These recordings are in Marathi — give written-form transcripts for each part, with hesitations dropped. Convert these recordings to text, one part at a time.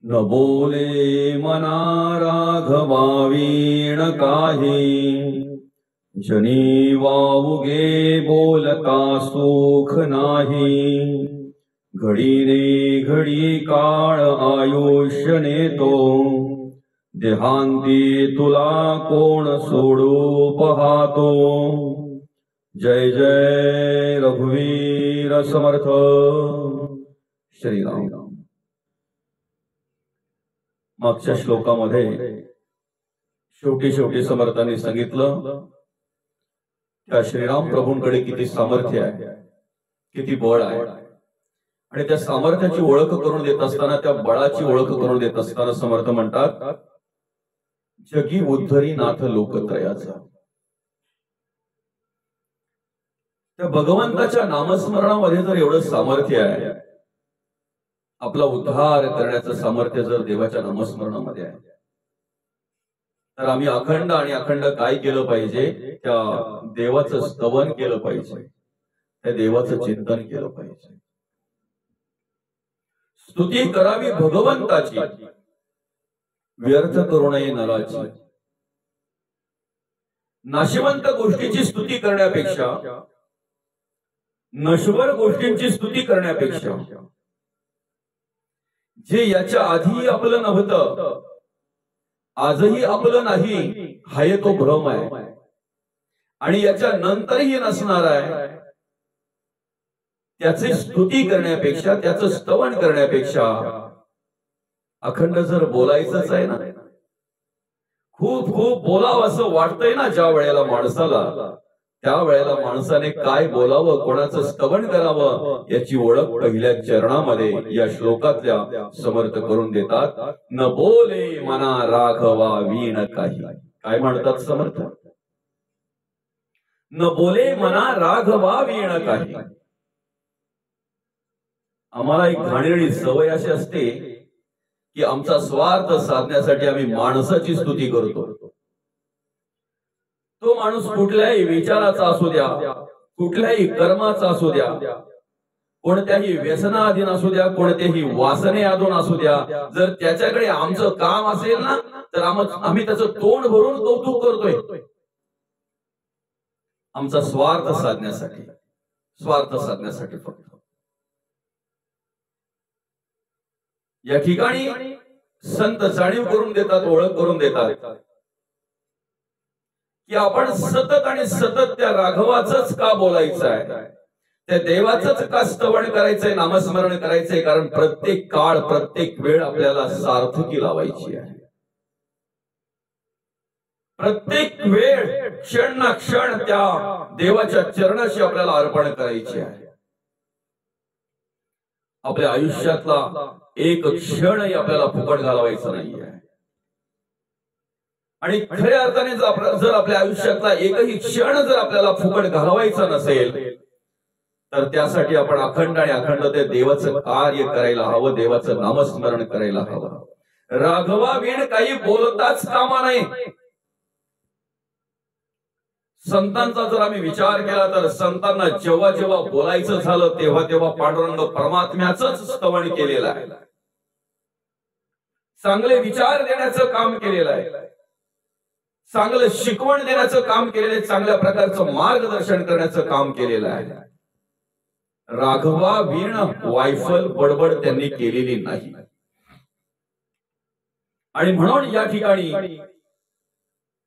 न बोले मना राघवावीण काही, जनी वावुगे बोलता सुख नाही। घडीने घडी काळ आयुष्य नेतो, देहांती तुला कोण सोडू पाहतो। जय जय रघुवीर समर्थ श्रीराम। मागच्या श्लोकामध्ये शेवटी समर्थांनी सांगितलं त्या श्रीराम प्रभूंकडे किती सामर्थ्य आहे, किती बळ आहे, आणि त्या सामर्थ्याची ओळख करून देत असताना, त्या बळाची ओळख करून देत असताना समर्थ म्हणतात, जगी उद्धरी नाथ लोकत्रयाचा। त्या भगवंताच्या नामस्मरणामध्ये जर एवढं सामर्थ्य आहे, आपला उद्धार करण्याचं सामर्थ्य जर देवाच्या नामस्मरणामध्ये आहे, तर आम्ही अखंड काय केलं पाहिजे? त्या देवाचं स्तवन केलं पाहिजे, त्या देवाचं चिंतन केलं पाहिजे, स्तुती करावी भगवंताची, व्यर्थ करू नये नराची। नाशिवंत गोष्टीची स्तुती करण्यापेक्षा, नश्वर गोष्टींची स्तुती करण्यापेक्षा, जे याच्या आधी आपलं नव्हतं, आजही आपलं नाही, हाय तो भ्रम आहे, आणि याच्या नंतरही नसणार आहे, त्याची स्तुती करण्यापेक्षा, त्याचं स्तवन करण्यापेक्षा अखंड जर बोलायचंच आहे ना, खूप बोलावं असं वाटतंय ना ज्या वेळेला माणसाला, त्या वेळेला माणसाने काय बोलावं, कोणाचं स्तवन करावं, याची ओळख पहिल्या चरणामध्ये या श्लोकातल्या समर्थ करून देतात। न बोले मना राघवा वीण काही, काय म्हणतात समर्थ? न बोले मना राघवा वीण काही। आम्हाला एक घाणेरडी सवय अशी असते की आमचा स्वार्थ साधण्यासाठी आम्ही माणसाची स्तुती करतो। तो माणूस कुठल्याही विचाराचा असू द्या, कुठल्याही कर्माचा असू द्या, कोणत्याही व्यसनाधीन असू द्या, कोणत्याही वासनेअधून असू द्या, जर त्याच्याकडे आमचं काम असेल ना, तर आम्ही त्याचं तोंड भरून कौतुक करतोय, आमचा स्वार्थ साधण्यासाठी फक्त। या ठिकाणी संत जाणीव करून देतात, ओळख करून देतात की आपण सतत त्या राघवाचंच का बोलायचं आहे, त्या देवाचंच का स्तवन करायचंय, नामस्मरण करायचंय, कारण प्रत्येक काळ, प्रत्येक वेळ आपल्याला सार्थकी लावायची आहे। प्रत्येक वेळ, क्षण ना क्षण त्या देवाच्या चरणाशी आपल्याला अर्पण करायची आहे। आपल्या आयुष्यातला एक क्षणही आपल्याला फुकट घालवायचा नाहीये, आणि खऱ्या अर्थाने जर आपल्या आयुष्यातला एकही क्षण जर आपल्याला फुकट घालवायचा नसेल, तर त्यासाठी आपण अखंड ते देवाचं कार्य करायला हवं, देवाचं नामस्मरण करायला हवं। राघवा वीण काही बोलताच कामा नये। संतांचा जर आम्ही विचार केला तर संतांना जेव्हा जेव्हा बोलायचं झालं तेव्हा पांडुरंग परमात्म्याचंच स्तवन केलेलं आहे, चांगले विचार देण्याचं काम केलेलं आहे, चांगलं शिकवण देण्याचं काम केलेलं आहे, चांगल्या प्रकारचं मार्गदर्शन करण्याचं काम केलेलं आहे। राघवा वीण वायफल बडबड त्यांनी केलेली नाही, आणि म्हणून या ठिकाणी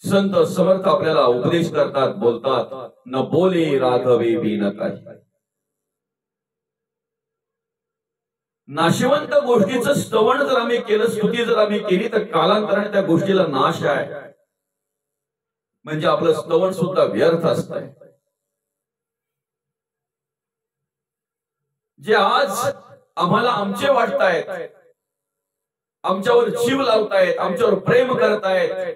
संत समर्थ आपल्याला उपदेश करतात, बोलतात, न बोले राघवे वीण काही। नाशिवंत गोष्टीचं स्तवन जर आम्ही केलं, स्तुती जर आम्ही केली, तर कालांतराने त्या गोष्टीला नाश आहे, म्हणजे आपलं स्तवन सुद्धा व्यर्थ असतंय। जे आज आम्हाला आमचे वाटतायत, आमच्यावर जीव लावतायत, आमच्यावर प्रेम करतायत,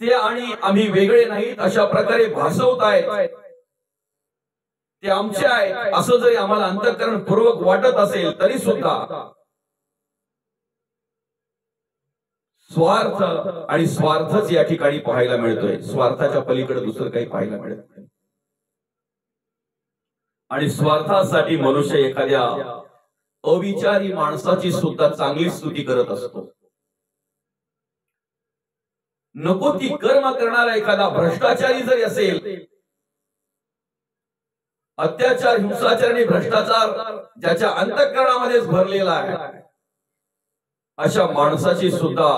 ते आणि आम्ही वेगळे नाहीत अशा प्रकारे भासवतायत, ते आमचे आहेत असं जरी आम्हाला अंतःकरणपूर्वक वाटत असेल, तरी सुद्धा स्वार्थ आणि स्वार्थच या ठिकाणी पाहायला मिळतोय, स्वार्थाच्या पलीकडे दुसरं काही पाहायला मिळत नाही। आणि स्वार्थासाठी मनुष्य एखाद्या अविचारी माणसाची सुद्धा चांगली स्तुती करत असतो. नको ती कर्म करणारा एखादा भ्रष्टाचारी जरी असेल, अत्याचार, हिंसाचार आणि भ्रष्टाचार ज्याच्या अंतःकरणामध्येच भरलेला आहे, अशा माणसाची सुद्धा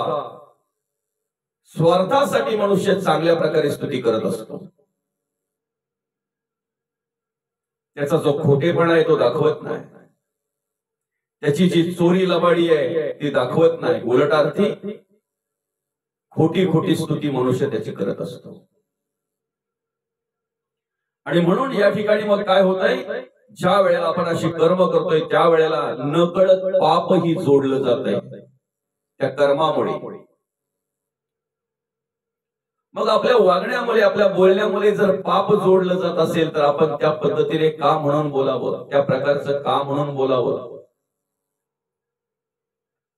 स्वार्थासाठी मनुष्य चांगल्या प्रकारे स्तुती करत असतो. त्याचा जो खोटेपणा आहे तो दाखवत नाही, त्याची जी चोरी लबाडी आहे ती दाखवत नाही. उलट अर्थी खोटी खोटी स्तुती मनुष्य त्याची करत असतो. आणि म्हणून या ठिकाणी मग काय होत आहे, ज्या वेळेला आपण अशी कर्म करतोय त्या वेळेला नकळत पापही जोडलं जात आहे त्या कर्मामुळे. मग आपल्या वागण्यामुळे, आपल्या बोलण्यामुळे जर पाप जोडलं जात असेल तर आपण त्या पद्धतीने का म्हणून बोलावं, त्या प्रकारचं का म्हणून बोलावं.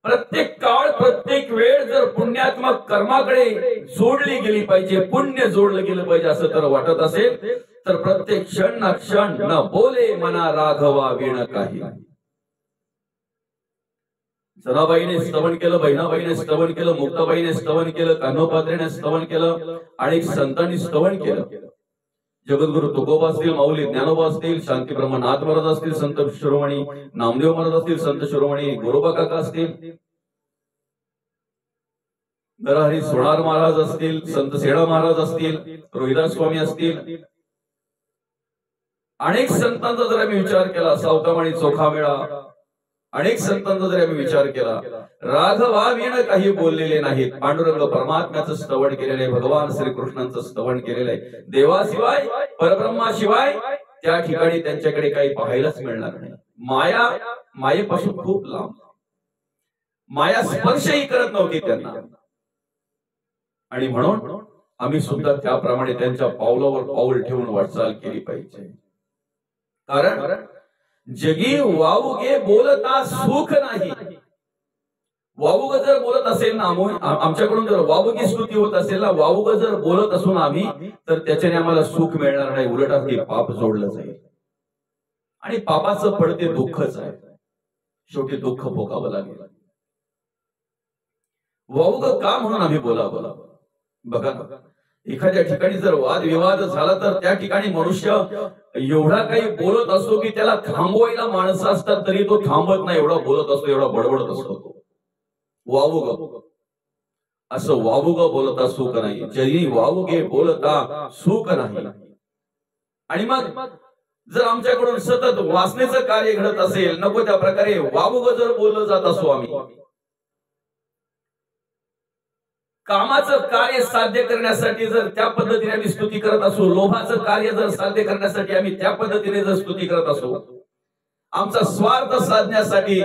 प्रत्येक काळ, प्रत्येक वेळ जर पुण्यात्मक कर्माकडे जोडली गेली पाहिजे, पुण्य जोडलं गेलं पाहिजे असं तर वाटत असेल तर प्रत्येक क्षण ना क्षण न बोले मना राघवा विण काही. जनाबाईने स्तवन केलं, बहिणाबाईने स्तवन केलं, मुक्ताबाईने स्तवन केलं, कान्होपात्रेने स्तवन केलं, अनेक संतांनी स्तवन केलं. जगद्गुरु तुकोबा असतील, माऊली ज्ञानोबा असतील, शांती ब्रह्मनाथ महाराज असतील, संत शिरोमणी नामदेव महाराज असतील, संत शिरोमणी गोरोबा काका असतील, नरहरी सोनार महाराज असतील, संत सेडा महाराज असतील, रोहिदास स्वामी असतील, अनेक संतांचा जर आम्ही विचार केला, सावतामाळी चोखामेळा, अनेक संतांचा जर आम्ही विचार केला, राघवा विण काही बोललेले नाहीत. पांडुरंग परमात्म्याचं स्तवन केलेलं आहे, भगवान श्रीकृष्णांचं स्तवन केलेलं आहे. देवाशिवाय, परब्रह्माशिवाय त्या ठिकाणी त्यांच्याकडे काही पाहायलाच मिळणार नाही. माया, मायेपासून खूप लांब, माया स्पर्शही करत नव्हती त्यांना. आणि म्हणून आम्ही सुद्धा त्याप्रमाणे त्यांच्या पावलावर पाऊल ठेवून वाटचाल केली पाहिजे. कारण जगी वावुगे बोलता सुख नाही. वावुग जर बोलत असेल ना, आमच्याकडून जर वावुगी स्तुती होत असेल ना, वावुग जर बोलत असून आम्ही, तर त्याच्याने आम्हाला सुख मिळणार नाही, उलट अगदी पाप जोडलं जाईल. आणि पापाचं पडते दुःखच आहे, शेवटी दुःख भोगावं लागेल. वावुग का म्हणून आम्ही बोलावं. बघा, एखाद्या ठिकाणी जर वादविवाद झाला तर त्या ठिकाणी मनुष्य एवढा काही बोलत असतो की त्याला थांबवायला माणसं असतात तरी तो थांबत नाही, एवढा बोलत असतो, एवढा बडबडत असतो. वावुग, असं वावुग बोलता सुख नाही, जरी वावुगे बोलता सुख नाही. आणि मग जर आमच्याकडून सतत वासनेचं कार्य घडत असेल, नको त्या प्रकारे वावुग जर बोललं जात असो, आम्ही कामाचं कार्य साध्य करण्यासाठी जर त्या पद्धतीने आम्ही स्तुती करत असू, लोभाचं कार्य जर साध्य करण्यासाठी आम्ही त्या पद्धतीने जर स्तुती करत असू, आमचा स्वार्थ साधण्यासाठी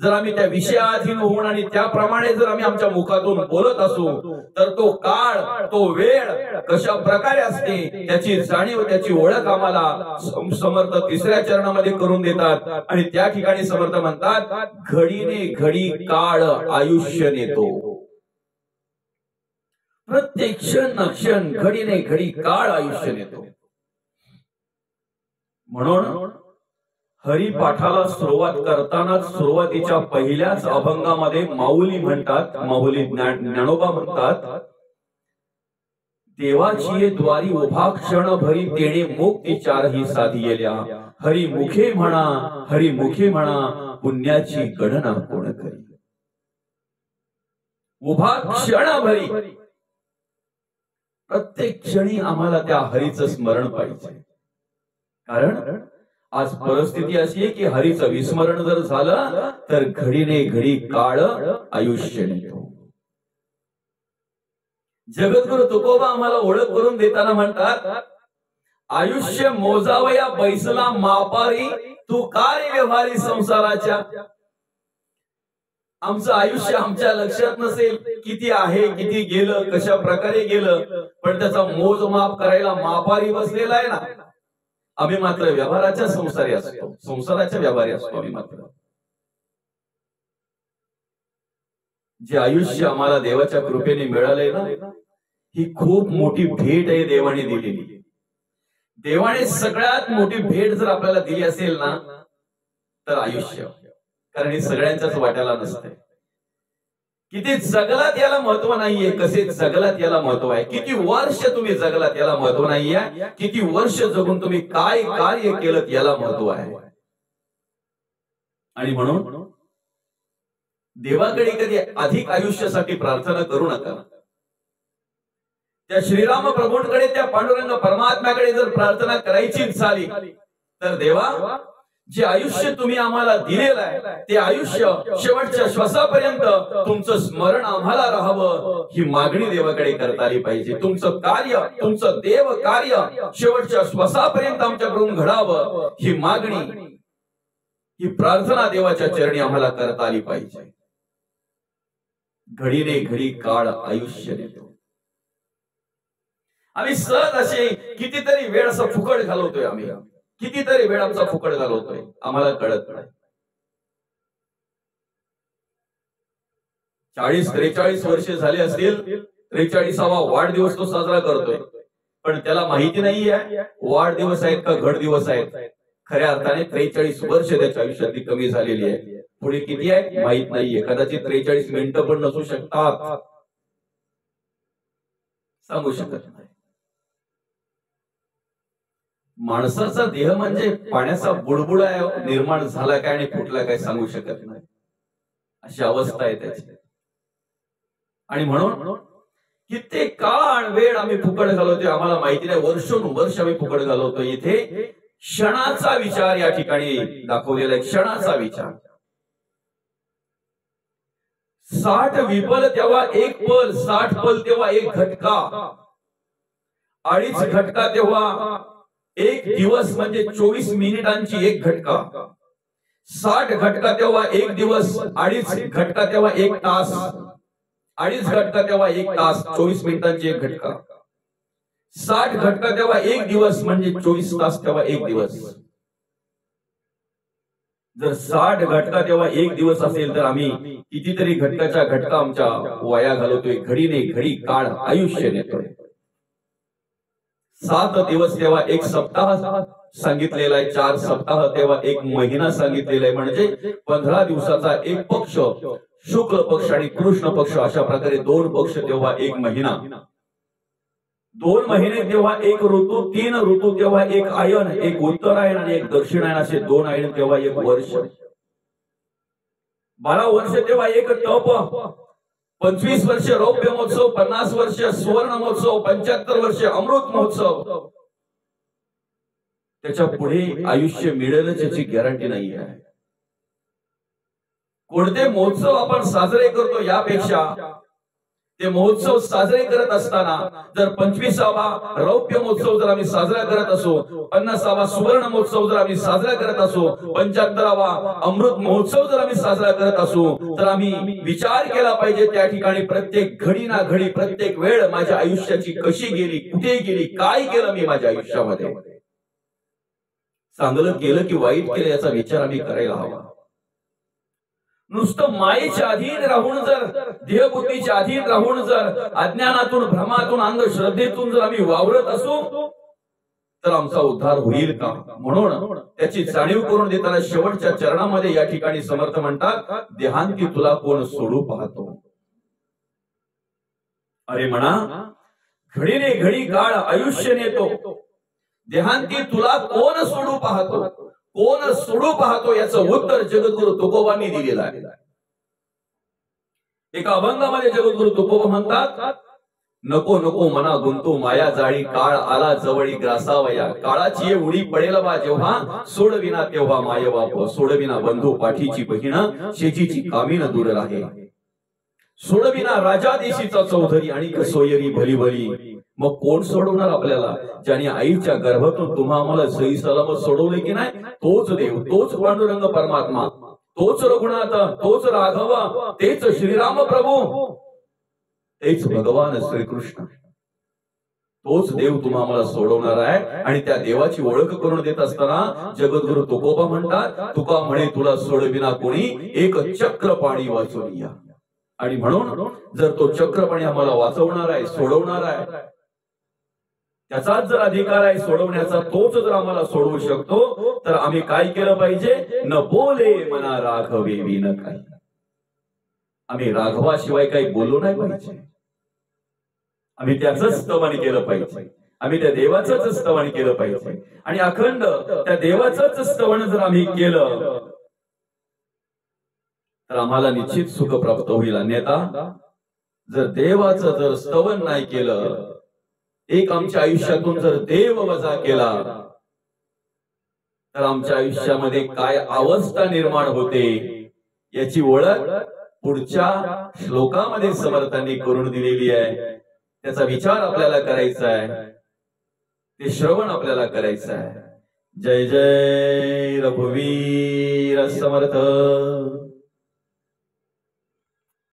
जर आम्ही त्या विषयाधीन होऊन आणि त्याप्रमाणे जर आम्ही आमच्या मुखातून बोलत असू, तर तो काळ, तो वेळ कशा प्रकारे असते त्याची जाणीव, त्याची ओळख आम्हाला समर्थ तिसऱ्या चरणामध्ये करून देतात. आणि त्या ठिकाणी समर्थ म्हणतात, घडीने घडी काळ आयुष्य नेतो. प्रत्येक क्षण न क्षण, घडीने घडी काळ आयुष्य नेतो. म्हणून हरिपाठाला सुरुवात करताना सुरुवातीच्या पहिल्याच अभंगामध्ये माऊली म्हणतात, माऊली ज्ञानोबा म्हणतात, देवाची द्वारी उभा क्षण भरी तेणे मुक्ती चारही साधियेल्या. हरी मुखे म्हणा, हरी मुखे म्हणा, पुण्याची गणना कोण करी. उभा क्षण भरी, प्रत्येक क्षणी आम्हाला त्या हरीचं स्मरण पाहिजे. कारण आज परिस्थिती अशी आहे की हरीचं विस्मरण जर झालं तर घडीने घडी काळ आयुष्य नेतो. जगद्गुरु तुकोबा आम्हाला ओळख करून देताना म्हणतात, आयुष्य मोजावया बैसला मापारी, तू कार्य व्यवहारी संसाराच्या. आमचं आयुष्य आमच्या लक्षात नसेल किती आहे, किती गेलं, कशा प्रकारे गेलं, पण त्याचा मोजमाप करायला मापारी बसलेला आहे ना. आम्ही मात्र व्यवहाराच्या संसारी असतो, संसाराच्या व्यापारी असतो. आम्ही मात्र जे आयुष्य आम्हाला देवाच्या कृपेने मिळालंय ना, ही खूप मोठी भेट आहे देवाने दिलेली. देवाने सगळ्यात मोठी भेट जर आपल्याला दिली असेल ना तर आयुष्य. कारण हे सगळ्यांच्याच वाट्याला नसते. किती जगलात याला महत्व नाहीये, कसे जगलात याला महत्व आहे. किती वर्ष तुम्ही जगलात याला महत्व नाहीये, किती वर्ष जगून तुम्ही काय कार्य केलं याला महत्व आहे. आणि म्हणून देवाकडे कधी अधिक आयुष्यासाठी प्रार्थना करू नका. त्या श्रीराम प्रभूंकडे, त्या पांडुरंग परमात्म्याकडे जर प्रार्थना करायची झाली तर देवा, जे आयुष्य तुम्ही आम्हाला दिलेलं आहे ते आयुष्य शेवटच्या श्वासापर्यंत तुमचं स्मरण आम्हाला राहावं, ही मागणी देवाकडे करता आली पाहिजे. तुमचं कार्य, तुमचं देव कार्य शेवटच्या श्वासापर्यंत आमच्याकडून घडावं, ही मागणी, ही प्रार्थना देवाच्या चरणी आम्हाला करता आली पाहिजे. घडीने घडी काळ आयुष्य देतो. आम्ही सहज असे कितीतरी वेळ असं फुकट घालवतोय, आम्ही कितीतरी वेळ आमचा फुकट घालवतोय, आम्हाला कळत नाही. 40-43 वर्षे झाले असतील, 43वा वाढदिवस तो साजरा करतोय, पण त्याला माहिती नाहीये वाढदिवस आहेत का घड दिवस आहेत. खऱ्या अर्थाने 43 वर्ष त्याच्या आयुष्यातली कमी झालेली आहे. पुढे किती आहे माहित नाहीये, कदाचित 43 मिनिटं पण नसू शकतात, सांगू शकत नाही. माणसाचा देह म्हणजे पाण्याचा बुडबुडा निर्माण झाला काय आणि फुटला काय सांगू शकत नाही, अशी अवस्था आहे त्याची. आणि म्हणून कित्येक काळ वेळ आम्ही फुकट घालवतोय, आम्हाला माहिती नाही, वर्षोनुवर्ष आम्ही फुकट घालवतोय. इथे क्षणाचा विचार या ठिकाणी दाखवलेला आहे, क्षणाचा विचार. 60 विपल तेव्हा एक पल, 60 पल तेव्हा एक घटका, 2.5 घटका तेव्हा एक दिवस म्हणजे 24 मिनिटांची एक घटका, 60 घटका तेव्हा एक दिवस, 2.5 घटका तेव्हा एक तास, 2.5 घटका तेव्हा एक तास, 24 मिनिटांची एक घटका, 60 घटका तेव्हा एक दिवस म्हणजे 24 तास तेव्हा एक दिवस. जर 60 घटका तेव्हा एक दिवस असेल तर आम्ही कितीतरी घटकाच्या घटका आमच्या वया घालवतोय. घडीने घडी काळ आयुष्य नेतोय. 7 दिवस तेव्हा एक सप्ताह सांगितलेला आहे, 4 सप्ताह तेव्हा एक महिना सांगितलेला आहे. म्हणजे 15 दिवसाचा एक पक्ष, शुक्ल पक्ष आणि कृष्ण पक्ष, अशा प्रकारे 2 पक्ष तेव्हा एक महिना, 2 महिने तेव्हा एक ऋतू, 3 ऋतू तेव्हा एक आयन, एक उत्तरायण आणि एक दक्षिणायन, असे 2 आयन तेव्हा एक वर्ष, 12 वर्ष तेव्हा एक तप, 25 वर्ष रौप्य महोत्सव, 50 वर्ष सुवर्ण महोत्सव, 75 वर्ष अमृत महोत्सव. त्याच्या पुढे आयुष्य मिळेलच याची गॅरंटी नाही आहे. कोणते महोत्सव आपण साजरे करतो यापेक्षा ते महोत्सव साजरे करत असताना जर 25वा रौप्य महोत्सव जर आम्ही साजरा करत असो, 50वा सुवर्ण महोत्सव जर आम्ही साजरा करत असो, 75वा अमृत महोत्सव जर आम्ही साजरा करत असो, तर आम्ही विचार केला पाहिजे त्या ठिकाणी प्रत्येक घडी ना घडी, प्रत्येक वेळ माझ्या आयुष्याची कशी गेली, कुठे गेली, काय केलं मी माझ्या आयुष्यामध्ये, चांगलं केलं की वाईट केलं याचा विचार आम्ही करायला हवा. नुसतं मायेच्या अधीन राहून, जर देहबुद्धीच्या अधीन राहून, जर अज्ञानातून, भ्रमातून, अंधश्रद्धेतून जर आम्ही वावरत असू तर आमचा उद्धार होईल का? म्हणून त्याची जाणीव करून देताना शेवटच्या चरणामध्ये या ठिकाणी समर्थ म्हणतात, देहांती तुला कोण सोडू पाहतो. अरे म्हणा, घडीने घडी काळ आयुष्य नेतो, देहांती तुला कोण सोडू पाहतो, कोण सोडू पाहतो याचं उत्तर जगद्गुरु तुकोबांनी दिलेलं आहे. एका अभंगामध्ये जगद्गुरु तुकोबा म्हणतात, नको नको मना गुंतू माया जाळी, काळ आला जवळी ग्रासावया, काळाची उडी पडेल बा जेव्हा, सोडविना तेव्हा माय बाप, सोडविना बंधू पाठीची बहीण, शेजीची कामीन दूर राहे, सोडविना राजा देशीचा चौधरी आणि सोयरी भली भली. मग कोण सोडवणार आपल्याला? ज्याने आईच्या गर्भातून तुम्हा आम्हाला सही सलामत सोडवले की नाही, तोच देव, तोच पांडुरंग परमात्मा, तोच रघुनाथ, तोच राघव, तेच श्रीराम प्रभू, तेच भगवान श्रीकृष्ण, तोच देव तुम्हा आम्हाला सोडवणार आहे. आणि त्या देवाची ओळख करून देत असताना जगद्गुरु तुकोबा म्हणतात, तुका म्हणे तुला सोडविना कोणी, एक चक्र पाणी वाचून या. आणि म्हणून जर तो चक्रपाणी आम्हाला वाचवणार आहे, सोडवणार आहे, त्याचाच जर अधिकार आहे सोडवण्याचा, तोच जर आम्हाला सोडवू शकतो, तर आम्ही काय केलं पाहिजे? न बोले मना राघवे विन काही. आम्ही राघवाशिवाय काही बोललो नाही पाहिजे. आम्ही त्याच स्तवन केलं पाहिजे. आम्ही त्या देवाचंच स्तवन केलं पाहिजे. आणि अखंड त्या देवाचंच स्तवन जर आम्ही केलं तर आम्हाला निश्चित सुख प्राप्त होईल. अन्यथा जर देवाचं जर स्तवन नाही केलं, एक आमच्या आयुष्यातून जर देव वजा केला, तर आमच्या आयुष्यामध्ये काय अवस्था निर्माण होते याची ओळख पुढच्या श्लोकामध्ये समर्थांनी करून दिलेली आहे. त्याचा विचार आपल्याला करायचा आहे, ते श्रवण आपल्याला करायचं आहे. जय जय रघुवीर समर्थ.